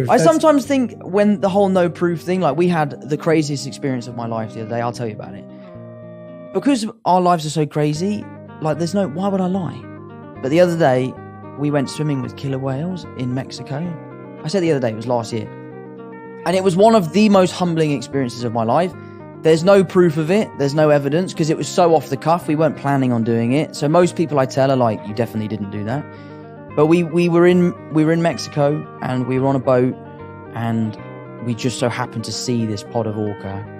I sometimes think when the whole no proof thing, like we had the craziest experience of my life the other day. I'll tell you about it. Because our lives are so crazy, like why would I lie? But the other day, we went swimming with killer whales in Mexico. I said the other day, it was last year. And it was one of the most humbling experiences of my life. There's no proof of it. There's no evidence because it was so off the cuff. We weren't planning on doing it. So most people I tell are like, you definitely didn't do that. But we were in Mexico and we were on a boat and we just so happened to see this pod of orca.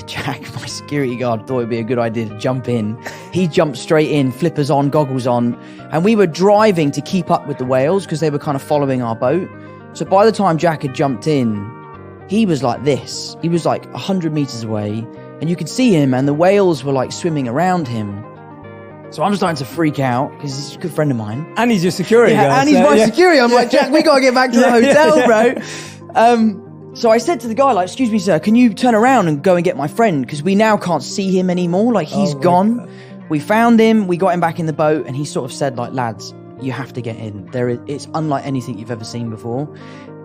Jack, my security guard, thought it'd be a good idea to jump in. He jumped straight in, flippers on, goggles on, and we were driving to keep up with the whales because they were kind of following our boat. So by the time Jack had jumped in, he was like this. He was like 100 meters away and you could see him and the whales were like swimming around him. So I'm starting to freak out because he's a good friend of mine. And he's your security guy. And he's my security. I'm like, Jack, we got to get back to the hotel, bro. So I said to the guy, like, excuse me, sir, can you turn around and go and get my friend? Because we now can't see him anymore. Like, he's gone. God. We found him. We got him back in the boat. And he sort of said, like, lads, you have to get in. It's unlike anything you've ever seen before.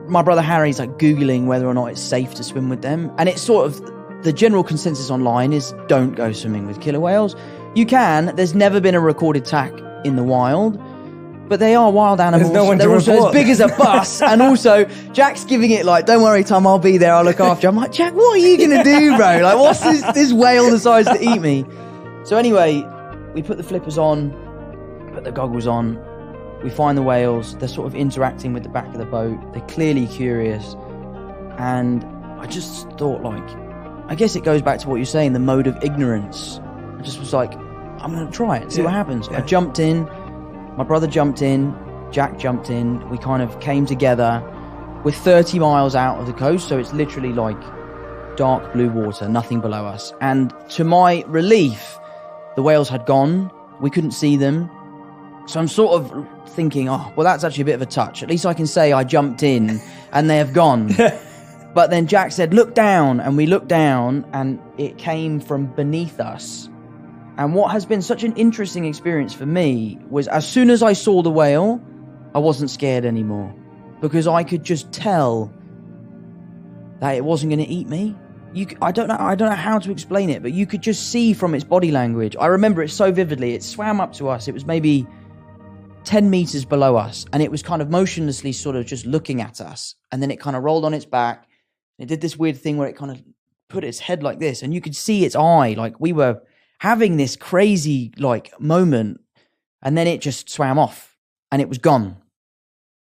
My brother Harry's, like, Googling whether or not it's safe to swim with them. And it's sort of the general consensus online is don't go swimming with killer whales. You can. There's never been a recorded attack in the wild, but they are wild animals. There's no one They're to also report. as big as a bus. And also, Jack's giving it like, don't worry, Tom, I'll be there. I'll look after you. I'm like, Jack, what are you going to do, bro? Like, what's this whale decides to eat me? So anyway, we put the flippers on, put the goggles on. We find the whales. They're sort of interacting with the back of the boat. They're clearly curious. And I just thought, like, I guess it goes back to what you're saying, the mode of ignorance. I just was like, I'm going to try it, see what happens. I jumped in, my brother jumped in, Jack jumped in. We kind of came together. We're 30 miles out of the coast, so it's literally like dark blue water, nothing below us. And to my relief, the whales had gone. We couldn't see them. So I'm sort of thinking, oh, well, that's actually a bit of a touch. At least I can say I jumped in and they have gone. But then Jack said, look down. And we looked down and it came from beneath us. And what has been such an interesting experience for me was as soon as I saw the whale, I wasn't scared anymore. Because I could just tell that it wasn't going to eat me. I don't know how to explain it, but you could just see from its body language. I remember it so vividly. It swam up to us. It was maybe 10 meters below us. And it was kind of motionlessly sort of just looking at us. And then it kind of rolled on its back. It did this weird thing where it kind of put its head like this. And you could see its eye. Like we were having this crazy like moment. And then it just swam off and it was gone.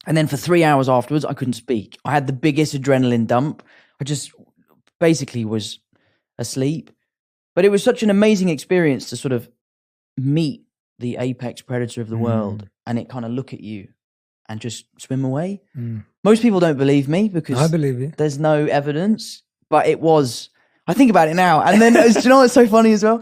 And then for 3 hours afterwards, I couldn't speak. I had the biggest adrenaline dump. I just basically was asleep. But it was such an amazing experience to sort of meet the apex predator of the world and it kind of look at you and just swim away. Most people don't believe me because I believe you. There's no evidence, but it was, I think about it now. And then, do you know what's so funny as well?